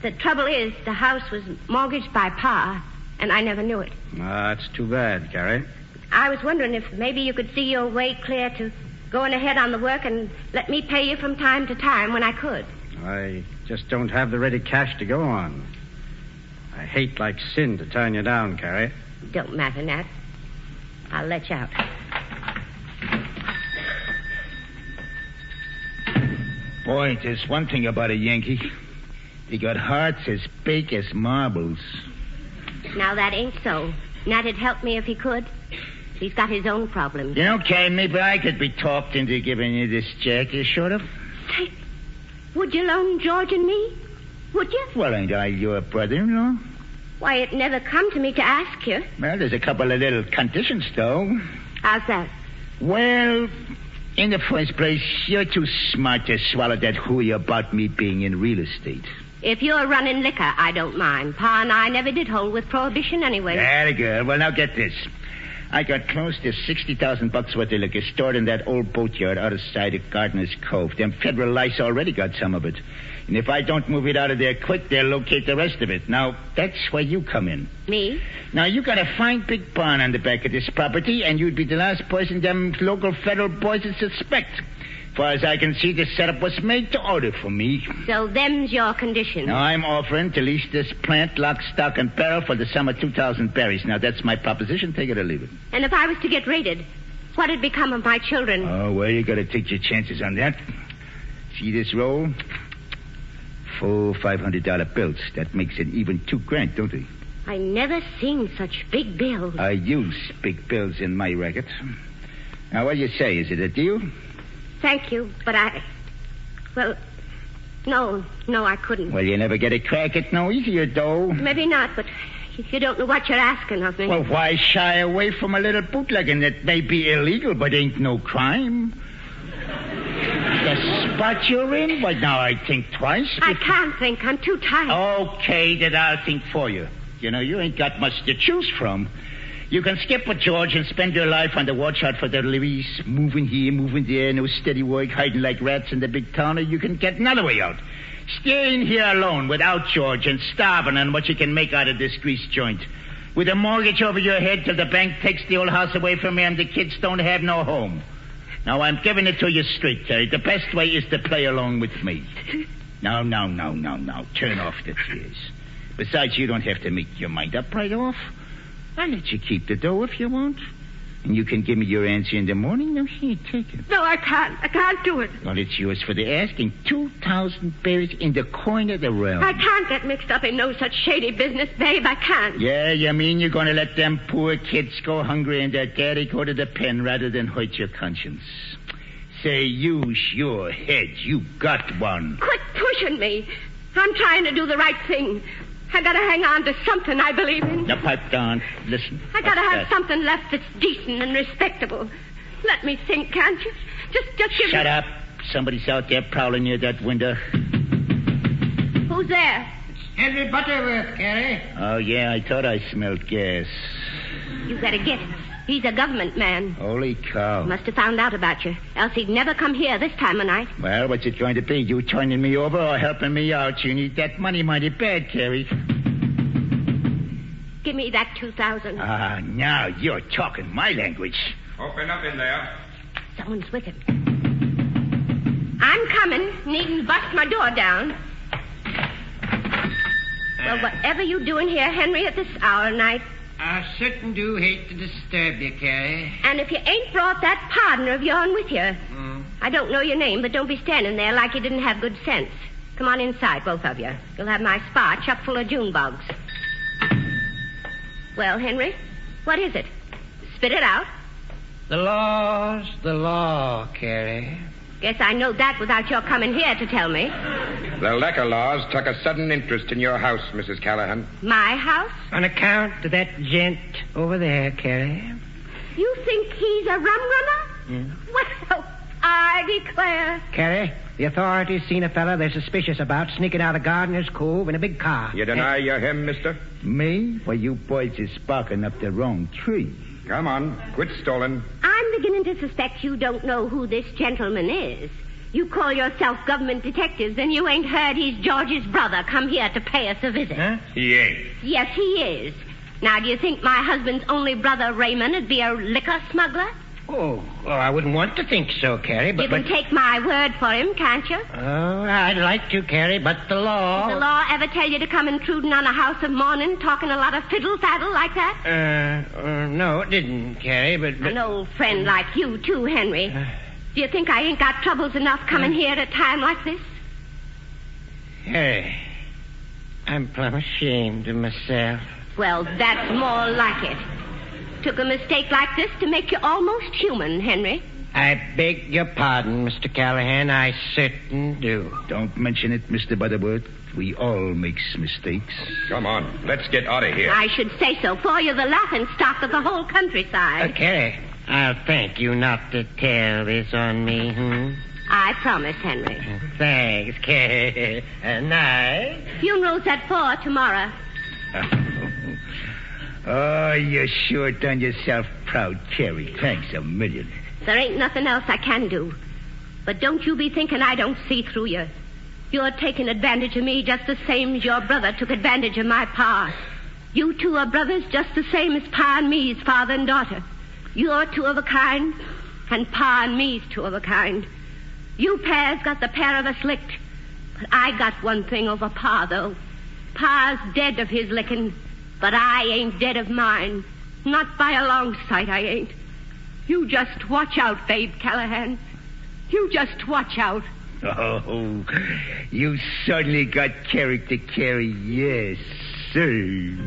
The trouble is, the house was mortgaged by Pa, and I never knew it. That's too bad, Carrie. I was wondering if maybe you could see your way clear to going ahead on the work and let me pay you from time to time when I could. I just don't have the ready cash to go on. I hate like sin to turn you down, Carrie. Don't matter, Nat. I'll let you out. Boy, there's one thing about a Yankee. They got hearts as big as marbles. Now, that ain't so. Nat'd help me if he could. He's got his own problems. You know, Kay, maybe I could be talked into giving you this jack you short of. Say, would you loan George and me? Would you? Well, ain't I your brother-in-law? Why, it never come to me to ask you. Well, there's a couple of little conditions, though. How's that? Well, in the first place, you're too smart to swallow that hooey about me being in real estate. If you're running liquor, I don't mind. Pa and I never did hold with prohibition anyway. Very good. Well, now get this. I got close to $60,000 worth of liquor stored in that old boatyard out of sight of Gardener's Cove. Them federal lice already got some of it. And if I don't move it out of there quick, they'll locate the rest of it. Now, that's where you come in. Me? Now, you got a fine big barn on the back of this property, and you'd be the last person them local federal boys would suspect. Far as I can see, this setup was made to order for me. So them's your conditions. Now, I'm offering to lease this plant, lock, stock, and barrel for the sum of 2,000 berries. Now, that's my proposition. Take it or leave it. And if I was to get raided, what'd become of my children? Oh, well, you got to take your chances on that. See this roll? 4 $500 bills. That makes it even $2,000, don't it? I never seen such big bills. I use big bills in my racket. Now, what do you say? Is it a deal? Thank you, but well, no, I couldn't. Well, you never get a crack at no easier, though. Maybe not, but you don't know what you're asking of me. Well, why shy away from a little bootlegging that may be illegal but ain't no crime? The spot you're in? Why, now I think twice. I can't think. I'm too tired. Okay, then I'll think for you. You know, you ain't got much to choose from. You can skip with George and spend your life on the watch out for the levies, moving here, moving there, no steady work, hiding like rats in the big town, or you can get another way out. Staying here alone without George and starving on what you can make out of this grease joint. With a mortgage over your head till the bank takes the old house away from you and the kids don't have no home. Now, I'm giving it to you straight, Terry. The best way is to play along with me. Now. Turn off the tears. Besides, you don't have to make your mind up right off. I'll let you keep the dough if you want. And you can give me your answer in the morning. Now, here, take it. No, I can't. I can't do it. Well, it's yours for the asking. 2,000 berries in the coin of the realm. I can't get mixed up in no such shady business, babe. I can't. Yeah, you mean you're going to let them poor kids go hungry and their daddy go to the pen rather than hurt your conscience? Say, use your head. You got one. Quit pushing me. I'm trying to do the right thing. I gotta hang on to something I believe in. Now, pipe down. Listen. I gotta have something left that's decent and respectable. Let me think, can't you? Just give Shut up. Somebody's out there prowling near that window. Who's there? Henry Butterworth, Carrie. Oh, yeah, I thought I smelled gas. You better get it. He's a government man. Holy cow. Must have found out about you. Else he'd never come here this time of night. Well, what's it going to be? You turning me over or helping me out? You need that money mighty bad, Carrie. Give me that 2,000. Ah, now you're talking my language. Open up in there. Someone's with him. I'm coming. Needn't bust my door down. Well, whatever you doing here, Henry, at this hour of night? I certain do hate to disturb you, Carrie. And if you ain't brought that partner of yourn with you, I don't know your name, but don't be standing there like you didn't have good sense. Come on inside, both of you. You'll have my spa chock full of June bugs. Well, Henry, what is it? Spit it out. The law's the law, Carrie. Guess I know that without your coming here to tell me. The liquor laws took a sudden interest in your house, Mrs. Callahan. My house? On account of that gent over there, Carrie. You think he's a rum runner? Well, I declare. Carrie, the authorities seen a fella they're suspicious about sneaking out of Gardener's Cove in a big car. You deny you're him, mister? Me? Well, you boys is sparking up the wrong tree. Come on, quit stalling. I'm beginning to suspect you don't know who this gentleman is. You call yourself government detectives, and you ain't heard he's George's brother come here to pay us a visit. Huh? He ain't. Yes, he is. Now, do you think my husband's only brother, Raymond, would be a liquor smuggler? Oh, I wouldn't want to think so, Carrie, but... You can take my word for him, can't you? Oh, I'd like to, Carrie, but the law... Did the law ever tell you to come intruding on a house of mourning, talking a lot of fiddle-faddle like that? No, it didn't, Carrie, but... An old friend like you, too, Henry. Do you think I ain't got troubles enough coming here at a time like this? Harry, I'm plumb ashamed of myself. Well, that's more like it. Took a mistake like this to make you almost human, Henry. I beg your pardon, Mr. Callahan. I certain do. Don't mention it, Mr. Butterworth. We all makes mistakes. Come on, let's get out of here. I should say so, for you're the laughing stock of the whole countryside. Carrie, I'll thank you not to tell this on me, I promise, Henry. Thanks, Carrie. Night. Funeral's at 4 tomorrow. Oh, you sure done yourself proud, Carrie. Thanks a million. There ain't nothing else I can do. But don't you be thinking I don't see through you. You're taking advantage of me just the same as your brother took advantage of my pa. You two are brothers just the same as Pa and me's father and daughter. You're two of a kind, and Pa and me's two of a kind. You pairs got the pair of us licked. But I got one thing over Pa, though. Pa's dead of his licking, but I ain't dead of mine. Not by a long sight, I ain't. You just watch out, Babe Callahan. You just watch out. Oh, you certainly got character, Carrie. Yes, sir.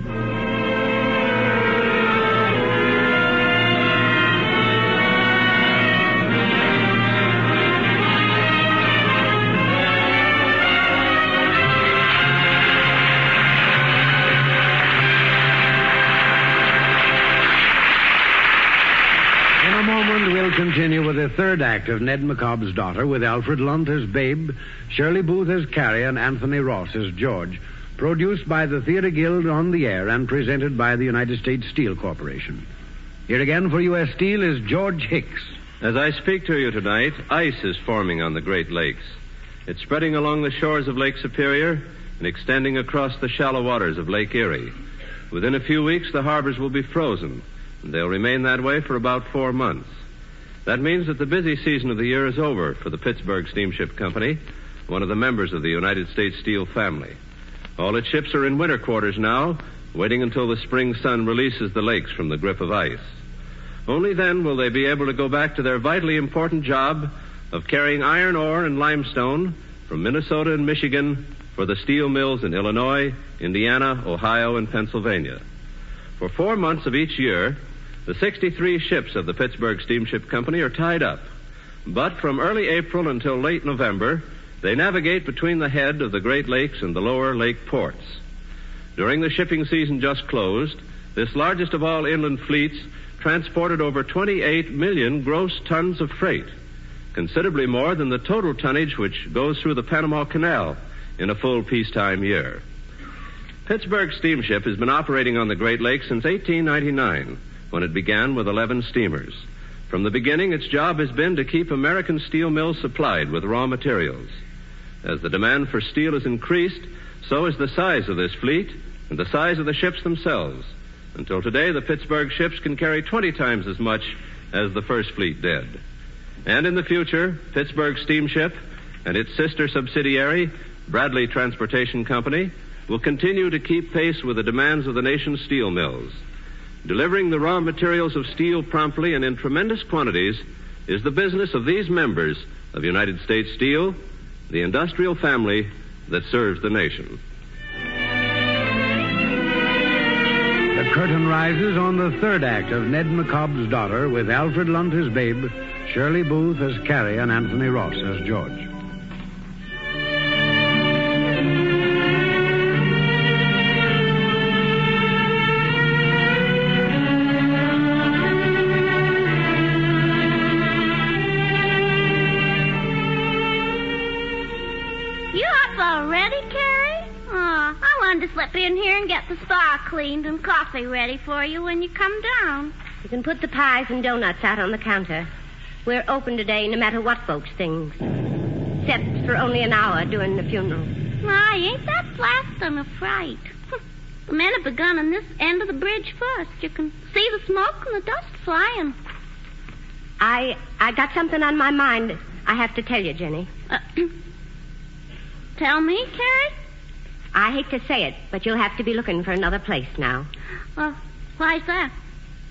We'll continue with the third act of Ned McCobb's Daughter with Alfred Lunt as Babe, Shirley Booth as Carrie, and Anthony Ross as George. Produced by the Theater Guild on the air and presented by the United States Steel Corporation. Here again for U.S. Steel is George Hicks. As I speak to you tonight, ice is forming on the Great Lakes. It's spreading along the shores of Lake Superior and extending across the shallow waters of Lake Erie. Within a few weeks, the harbors will be frozen, and they'll remain that way for about 4 months. That means that the busy season of the year is over for the Pittsburgh Steamship Company, one of the members of the United States Steel family. All its ships are in winter quarters now, waiting until the spring sun releases the lakes from the grip of ice. Only then will they be able to go back to their vitally important job of carrying iron ore and limestone from Minnesota and Michigan for the steel mills in Illinois, Indiana, Ohio, and Pennsylvania. For 4 months of each year, the 63 ships of the Pittsburgh Steamship Company are tied up. But from early April until late November, they navigate between the head of the Great Lakes and the lower lake ports. During the shipping season just closed, this largest of all inland fleets transported over 28 million gross tons of freight, considerably more than the total tonnage which goes through the Panama Canal in a full peacetime year. Pittsburgh Steamship has been operating on the Great Lakes since 1899, when it began with 11 steamers. From the beginning, its job has been to keep American steel mills supplied with raw materials. As the demand for steel has increased, so is the size of this fleet and the size of the ships themselves. Until today, the Pittsburgh ships can carry 20 times as much as the first fleet did. And in the future, Pittsburgh Steamship and its sister subsidiary, Bradley Transportation Company, will continue to keep pace with the demands of the nation's steel mills. Delivering the raw materials of steel promptly and in tremendous quantities is the business of these members of United States Steel, the industrial family that serves the nation. The curtain rises on the third act of Ned McCobb's Daughter with Alfred Lunt as Babe, Shirley Booth as Carrie, and Anthony Ross as George. To slip in here and get the spa cleaned and coffee ready for you when you come down. You can put the pies and donuts out on the counter. We're open today no matter what folks think. Except for only an hour during the funeral. My, ain't that blasting a fright. The men have begun on this end of the bridge first. You can see the smoke and the dust flying. I got something on my mind I have to tell you, Jenny. Tell me, Carrie? I hate to say it, but you'll have to be looking for another place now. Why's that?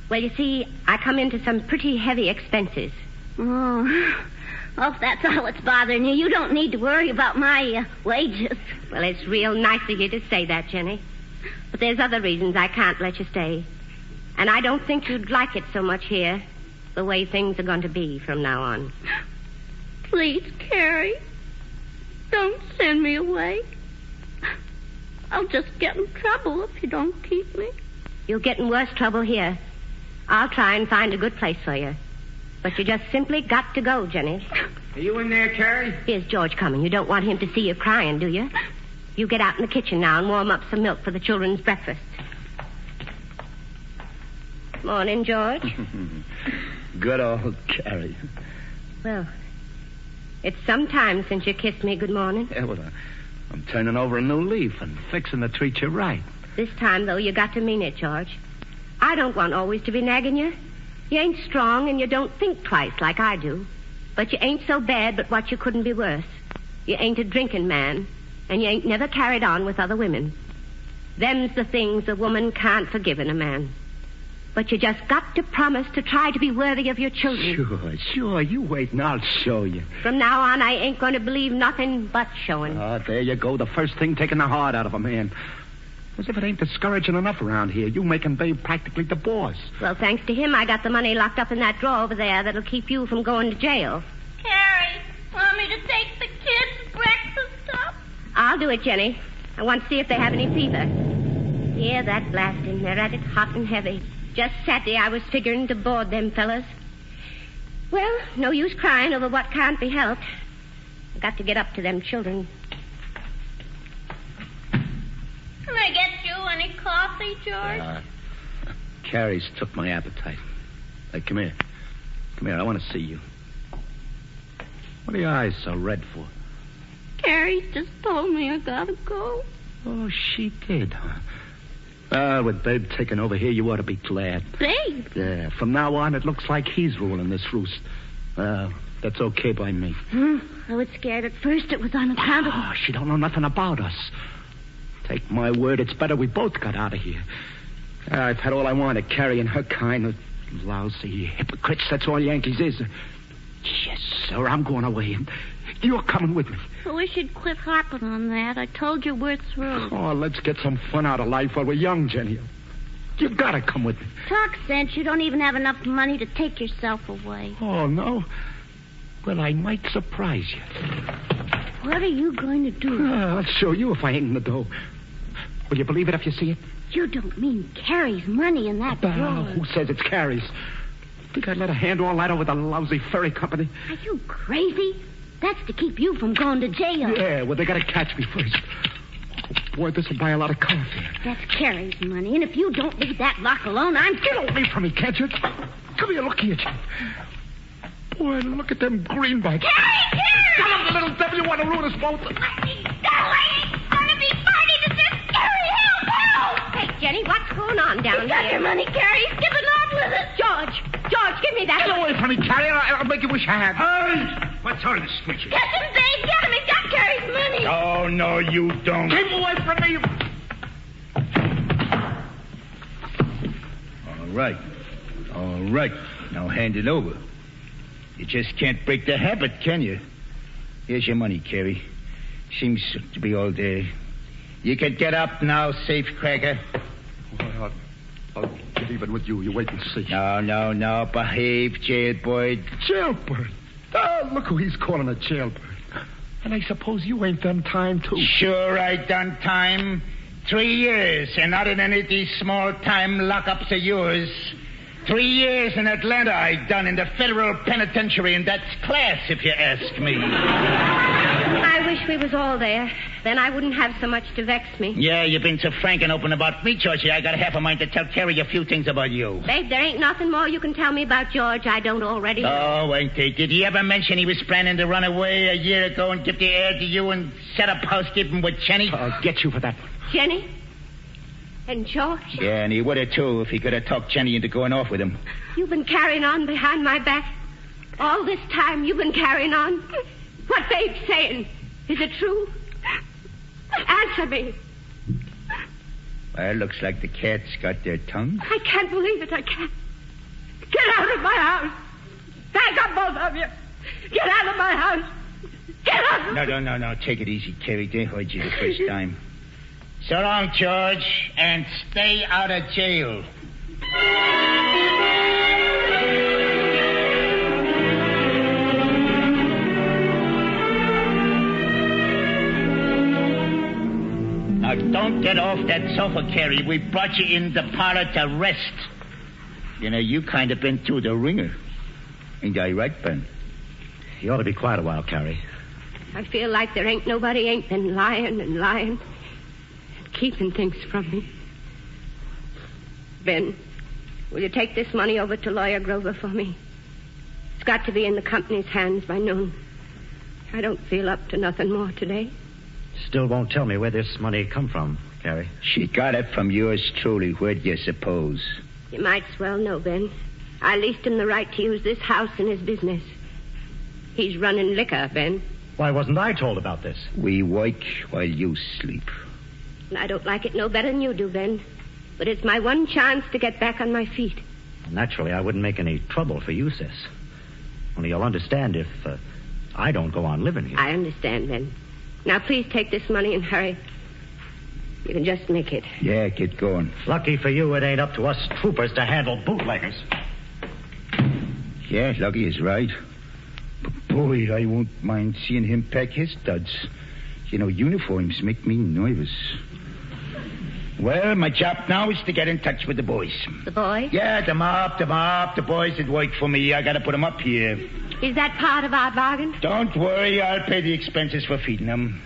Well, you see, I come into some pretty heavy expenses. Oh, if that's all that's bothering you, you don't need to worry about my wages. Well, it's real nice of you to say that, Jenny. But there's other reasons I can't let you stay. And I don't think you'd like it so much here, the way things are going to be from now on. Please, Carrie, don't send me away. I'll just get in trouble if you don't keep me. You'll get in worse trouble here. I'll try and find a good place for you. But you just simply got to go, Jenny. Are you in there, Carrie? Here's George coming. You don't want him to see you crying, do you? You get out in the kitchen now and warm up some milk for the children's breakfast. Morning, George. Good old Carrie. Well, it's some time since you kissed me good morning. Yeah, well, I'm turning over a new leaf and fixing to treat you right. This time, though, you got to mean it, George. I don't want always to be nagging you. You ain't strong and you don't think twice like I do. But you ain't so bad but what you couldn't be worse. You ain't a drinking man, and you ain't never carried on with other women. Them's the things a woman can't forgive in a man. But you just got to promise to try to be worthy of your children. Sure. You wait and I'll show you. From now on, I ain't going to believe nothing but showing. There you go. The first thing taking the heart out of a man. As if it ain't discouraging enough around here. You making Babe practically the boss. Well, thanks to him, I got the money locked up in that drawer over there that'll keep you from going to jail. Carrie, want me to take the kids' breakfast up? I'll do it, Jenny. I want to see if they have any fever. Yeah, that blasting. They're at it hot and heavy. Just Saturday I was figuring to board them fellas. Well, no use crying over what can't be helped. I've got to get up to them children. Can I get you any coffee, George? Carrie's took my appetite. Hey, come here. Come here, I want to see you. What are your eyes so red for? Carrie just told me I gotta go. Oh, she did, huh? Well, with Babe taking over here, you ought to be glad. Babe? Yeah, from now on, it looks like he's ruling this roost. That's okay by me. I was scared at first. It was on account of... Oh, she don't know nothing about us. Take my word, it's better we both got out of here. I've had all I wanted, carrying her kind of lousy hypocrites. That's all Yankees is. Yes, sir, I'm going away, and you're coming with me. I wish you'd quit harping on that. I told you we're through. Oh, let's get some fun out of life while we're young, Jenny. You've got to come with me. Talk sense. You don't even have enough money to take yourself away. Oh, no? Well, I might surprise you. What are you going to do? I'll show you if I ain't in the dough. Will you believe it if you see it? You don't mean Carrie's money in that drawer. Who says it's Carrie's? Think I'd let her hand all that over the lousy ferry company? Are you crazy? That's to keep you from going to jail. Yeah, well, they got to catch me first. Oh, boy, this will buy a lot of car fare. That's Carrie's money, and if you don't leave that lock alone, I'm... Get away from me, can't you? Come here, look here, Jim. Boy, look at them greenbacks. Carrie! Come on, little devil, you want to ruin us both. Let me go. I ain't going to be party to this. Carrie, help! Hey, Jenny, what's going on down He's got here? your money, Carrie. He's giving off with it. George, give me that. Get away from me, Carrie. I'll make you wish I had. Hurry! What's all this switching? Get him, Dave. Get him. He's got Carrie's money. Oh, no, you don't. Keep away from me. All right. Now hand it over. You just can't break the habit, can you? Here's your money, Carrie. Seems to be all there. You can get up now, safecracker. Well, I'll leave it with you. You wait and see. No. Behave, jailbird. Jailbird? Oh, look who he's calling a jailbird. And I suppose you ain't done time, too. Sure, I done time. 3 years, and not in any of these small-time lockups of yours. 3 years in Atlanta I done in the federal penitentiary, and that's class, if you ask me. I wish we was all there. Then I wouldn't have so much to vex me. Yeah, you've been so frank and open about me, Georgie. I got half a mind to tell Carrie a few things about you. Babe, there ain't nothing more you can tell me about George I don't already know. Oh, ain't they? Did he ever mention he was planning to run away a year ago and give the air to you and set up housekeeping with Jenny? I'll get you for that one. Jenny? And George? Yeah, and he would have, too, if he could have talked Jenny into going off with him. You've been carrying on behind my back. All this time you've been carrying on. What Babe's saying, is it true? Answer me. Well, looks like the cat's got their tongue. I can't believe it. I can't. Get out of my house. Back up, both of you. Get out of my house. Get out. No. Take it easy, Carrie. They heard you the first time. So long, George, and stay out of jail. Now, don't get off that sofa, Carrie. We brought you in the parlor to rest. You know, you kind of been through the ringer. Ain't I right, Ben? You ought to be quiet a while, Carrie. I feel like there ain't nobody ain't been lying and lying. Keeping things from me. Ben, will you take this money over to Lawyer Grover for me? It's got to be in the company's hands by noon. I don't feel up to nothing more today. Still won't tell me where this money come from, Carrie. She got it from yours truly. Where'd you suppose? You might as well know, Ben. I leased him the right to use this house in his business. He's running liquor, Ben. Why wasn't I told about this? We work while you sleep. And I don't like it no better than you do, Ben. But it's my one chance to get back on my feet. Naturally, I wouldn't make any trouble for you, sis. Only you'll understand if I don't go on living here. I understand, Ben. Now, please take this money and hurry. You can just make it. Yeah, get going. Lucky for you, it ain't up to us troopers to handle bootleggers. Yeah, Lucky is right. But boy, I won't mind seeing him pack his studs. You know, uniforms make me nervous. Well, my job now is to get in touch with the boys. The boys? Yeah, the mob, the boys that work for me. I got to put them up here. Is that part of our bargain? Don't worry, I'll pay the expenses for feeding them.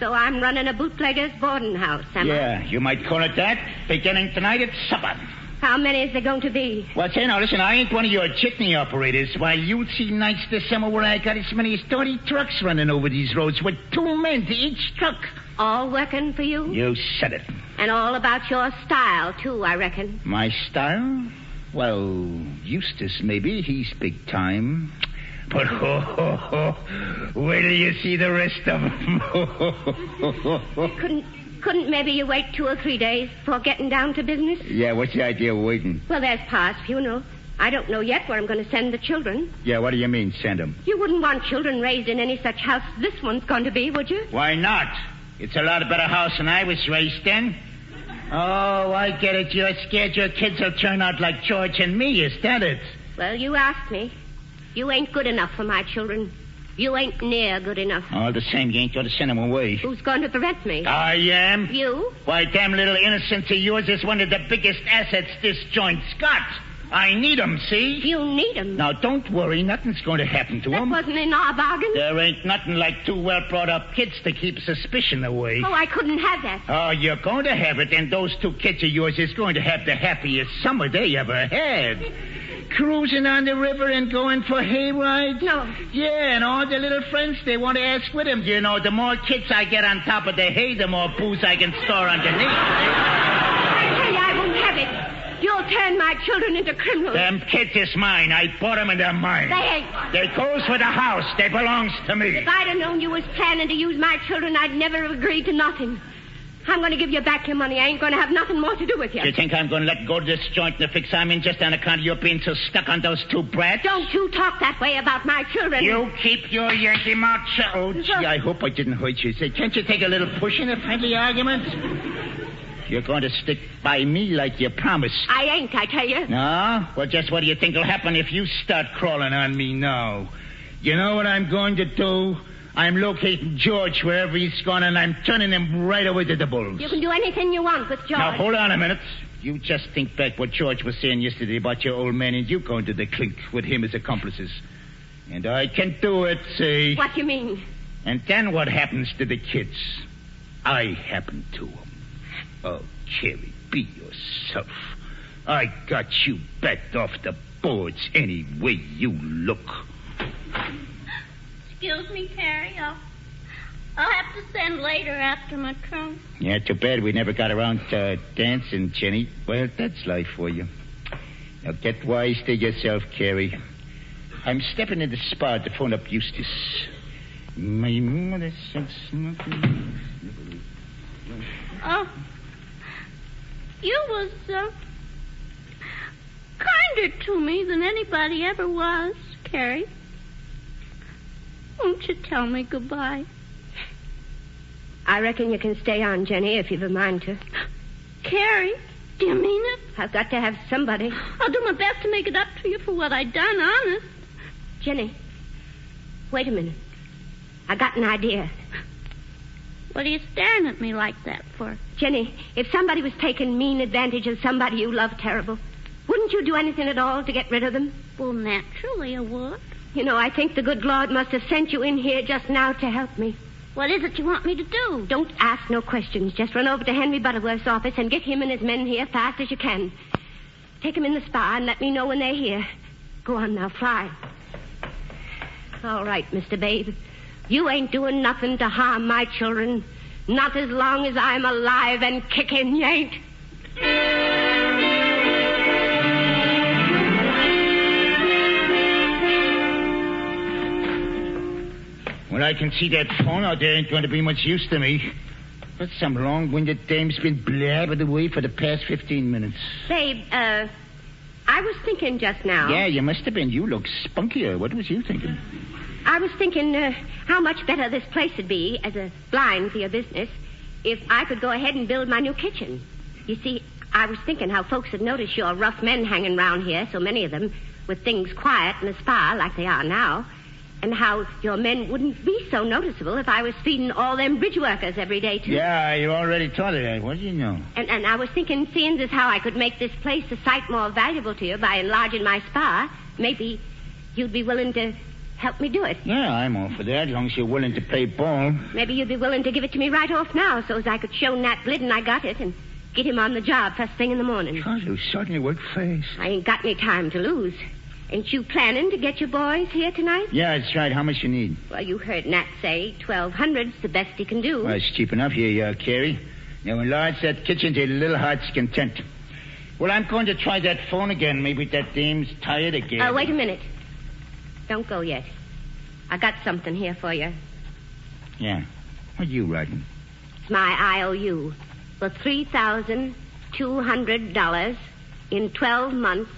So I'm running a bootlegger's boarding house, am I? Yeah, you might call it that. Beginning tonight at supper. How many is there going to be? Well, say now, listen, I ain't one of your jitney operators. Why, you'll see nights this summer where I got as many as 30 trucks running over these roads with 2 men to each truck. All working for you? You said it. And all about your style, too, I reckon. My style? Well, Eustace, maybe. He's big time. But, wait till you see the rest of them. Couldn't maybe you wait 2 or 3 days before getting down to business? Yeah, what's the idea of waiting? Well, there's Pa's funeral. I don't know yet where I'm going to send the children. Yeah, what do you mean, send them? You wouldn't want children raised in any such house as this one's going to be, would you? Why not? It's a lot better house than I was raised in. Oh, I get it. You're scared your kids will turn out like George and me, is that it? Well, you asked me. You ain't good enough for my children. You ain't near good enough. All the same, you ain't going to send them away. Who's going to prevent me? I am. You? Why, damn little innocence of yours is one of the biggest assets this joint's got. I need them, see? You need them? Now, don't worry. Nothing's going to happen to them. That wasn't in our bargain? There ain't nothing like 2 well-brought-up kids to keep suspicion away. Oh, I couldn't have that. Oh, you're going to have it, and those 2 kids of yours is going to have the happiest summer they ever had. Cruising on the river and going for hay rides? No. Yeah, and all the little friends they want to ask with them. You know, the more kids I get on top of the hay, the more booze I can store underneath. I tell you, I won't have it. You'll turn my children into criminals. Them kids is mine. I bought them and they're mine. They ain't. They goes with the house. They belongs to me. If I'd have known you was planning to use my children, I'd never have agreed to nothing. I'm going to give you back your money. I ain't going to have nothing more to do with you. You think I'm going to let go of this joint in the fix I'm in just on account of you being so stuck on those 2 brats? Don't you talk that way about my children. You keep your Yankee mouth shut. Oh, gee, I hope I didn't hurt you. Say, can't you take a little push in a friendly argument? You're going to stick by me like you promised. I ain't, I tell you. No? Well, just what do you think will happen if you start crawling on me now? You know what I'm going to do? I'm locating George wherever he's gone, and I'm turning him right away to the bulls. You can do anything you want with George. Now, hold on a minute. You just think back what George was saying yesterday about your old man and you going to the clink with him as accomplices. And I can do it, see? What you mean? And then what happens to the kids? I happen to them. Oh, Carrie, be yourself. I got you backed off the boards any way you look. Excuse me, Terry. I'll have to send later after my trunk. Yeah, too bad we never got around to dancing, Jenny. Well, that's life for you. Now get wise to yourself, Carrie. I'm stepping in the spa to phone up Eustace. My mother said nothing. You was kinder to me than anybody ever was, Carrie. Won't you tell me goodbye? I reckon you can stay on, Jenny, if you've a mind to. Carrie, do you mean it? I've got to have somebody. I'll do my best to make it up to you for what I done, honest. Jenny, wait a minute. I got an idea. What are you staring at me like that for? Jenny, if somebody was taking mean advantage of somebody you love terrible, wouldn't you do anything at all to get rid of them? Well, naturally I would. You know, I think the good Lord must have sent you in here just now to help me. What is it you want me to do? Don't ask no questions. Just run over to Henry Butterworth's office and get him and his men here fast as you can. Take them in the spa and let me know when they're here. Go on now, fly. All right, Mr. Babe. You ain't doing nothing to harm my children. Not as long as I'm alive and kicking, you ain't. Well, I can see that phone out there ain't going to be much use to me. But some long-winded dame's been blabbing away for the past 15 minutes. Babe, I was thinking just now. Yeah, you must have been. You look spunkier. What was you thinking? I was thinking how much better this place would be as a blind for your business if I could go ahead and build my new kitchen. You see, I was thinking how folks would notice your rough men hanging around here, so many of them, with things quiet in the spa like they are now. And how your men wouldn't be so noticeable if I was feeding all them bridge workers every day, too. Yeah, you already told her that. What do you know? And I was thinking, seeing as how I could make this place a sight more valuable to you by enlarging my spa, maybe you'd be willing to help me do it. Yeah, I'm all for that, as long as you're willing to play ball. Maybe you'd be willing to give it to me right off now, so as I could show Nat Glidden I got it and get him on the job first thing in the morning. God, you certainly work fast. I ain't got any time to lose. Ain't you planning to get your boys here tonight? Yeah, that's right. How much you need? Well, you heard Nat say 1,200's the best he can do. Well, it's cheap enough here, Carrie. Now, enlarge that kitchen to a little heart's content. Well, I'm going to try that phone again. Maybe that dame's tired again. Wait a minute. Don't go yet. I got something here for you. Yeah. What are you writing? It's my IOU for $3,200 in 12 months,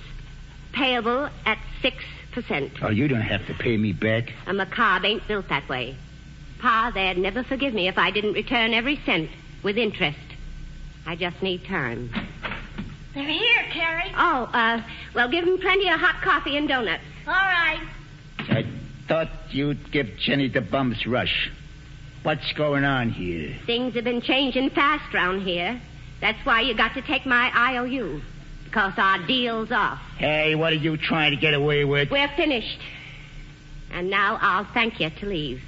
payable at 6%. Oh, you don't have to pay me back. A McCobb ain't built that way. Pa, they'd never forgive me if I didn't return every cent with interest. I just need time. They're here, Carrie. Well, give them plenty of hot coffee and donuts. All right. I thought you'd give Jenny the bum's rush. What's going on here? Things have been changing fast round here. That's why you got to take my IOU. Because our deal's off. Hey, what are you trying to get away with? We're finished. And now I'll thank you to leave.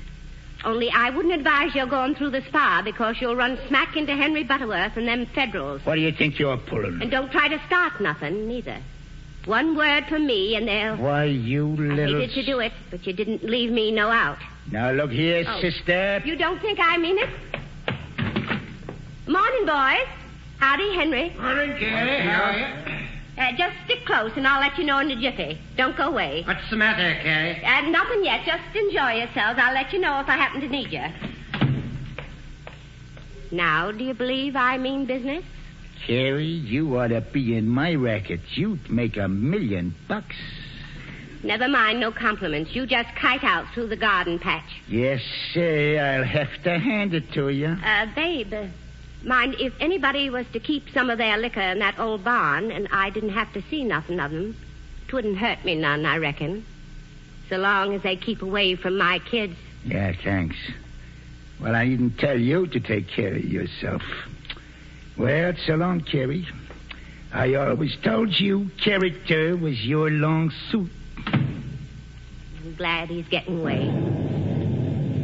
Only I wouldn't advise you going through the spa because you'll run smack into Henry Butterworth and them Federals. What do you think you're pulling? And don't try to start nothing, neither. One word from me and they'll... Why, you little... I hated to do it, but you didn't leave me no out. Now, look here, sister. You don't think I mean it? Morning, boys. Howdy, Henry. Morning, Carrie. How are you? Just stick close, and I'll let you know in a jiffy. Don't go away. What's the matter, Carrie? Nothing yet. Just enjoy yourselves. I'll let you know if I happen to need you. Now, do you believe I mean business? Carrie, you ought to be in my racket. You'd make $1 million. Never mind, no compliments. You just kite out through the garden patch. Yes, sir. I'll have to hand it to you. Babe, mind, if anybody was to keep some of their liquor in that old barn and I didn't have to see nothing of them, 'twouldn't hurt me none, I reckon. So long as they keep away from my kids. Yeah, thanks. Well, I didn't tell you to take care of yourself. Well, so long, Carrie. I always told you character was your long suit. I'm glad he's getting away.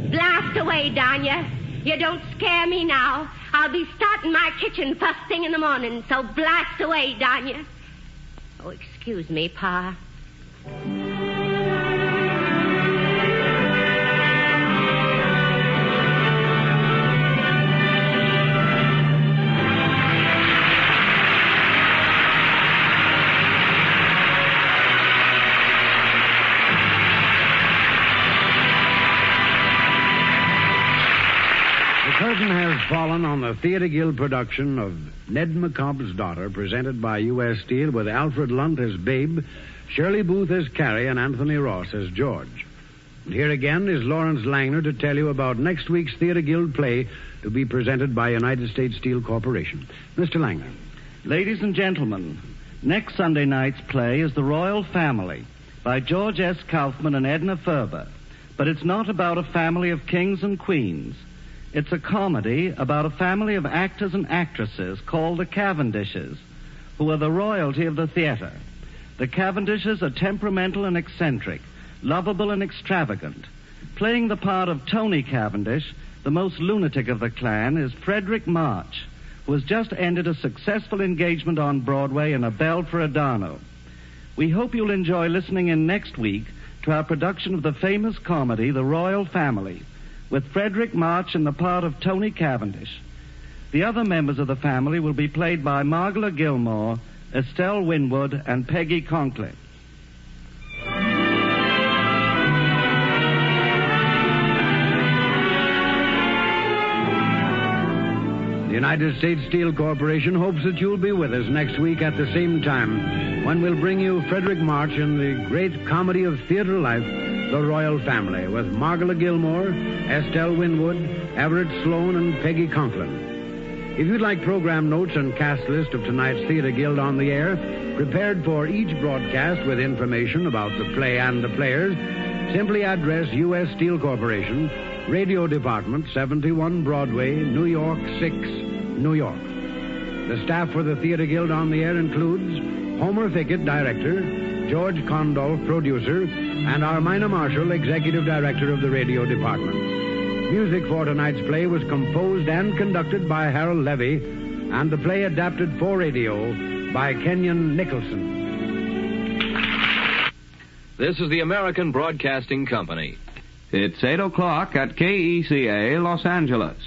Blast away, darn ya. You don't scare me now. I'll be starting my kitchen first thing in the morning, so blast away, darn ya. Oh, excuse me, Pa. The curtain has fallen on the Theater Guild production of Ned McCobb's Daughter, presented by U.S. Steel, with Alfred Lunt as Babe, Shirley Booth as Carrie, and Anthony Ross as George. And here again is Lawrence Langner to tell you about next week's Theater Guild play to be presented by United States Steel Corporation. Mr. Langner. Ladies and gentlemen, next Sunday night's play is The Royal Family by George S. Kaufman and Edna Ferber. But it's not about a family of kings and queens. It's a comedy about a family of actors and actresses called the Cavendishes, who are the royalty of the theater. The Cavendishes are temperamental and eccentric, lovable and extravagant. Playing the part of Tony Cavendish, the most lunatic of the clan, is Frederick March, who has just ended a successful engagement on Broadway in A Bell for Adano. We hope you'll enjoy listening in next week to our production of the famous comedy, The Royal Family, with Frederick March in the part of Tony Cavendish. The other members of the family will be played by Margola Gilmore, Estelle Winwood, and Peggy Conklin. The United States Steel Corporation hopes that you'll be with us next week at the same time when we'll bring you Frederick March in the great comedy of theater life, The Royal Family, with Margola Gilmore, Estelle Winwood, Everett Sloan, and Peggy Conklin. If you'd like program notes and cast list of tonight's Theater Guild on the air, prepared for each broadcast with information about the play and the players, Simply address U.S. Steel Corporation, Radio Department, 71 Broadway, New York 6, New York. The staff for the Theater Guild on the air includes Homer Thickett, Director, George Condolf, Producer, and Armina Marshall, Executive Director of the Radio Department. Music for tonight's play was composed and conducted by Harold Levy, and the play adapted for radio by Kenyon Nicholson. This is the American Broadcasting Company. It's 8 o'clock at KECA, Los Angeles.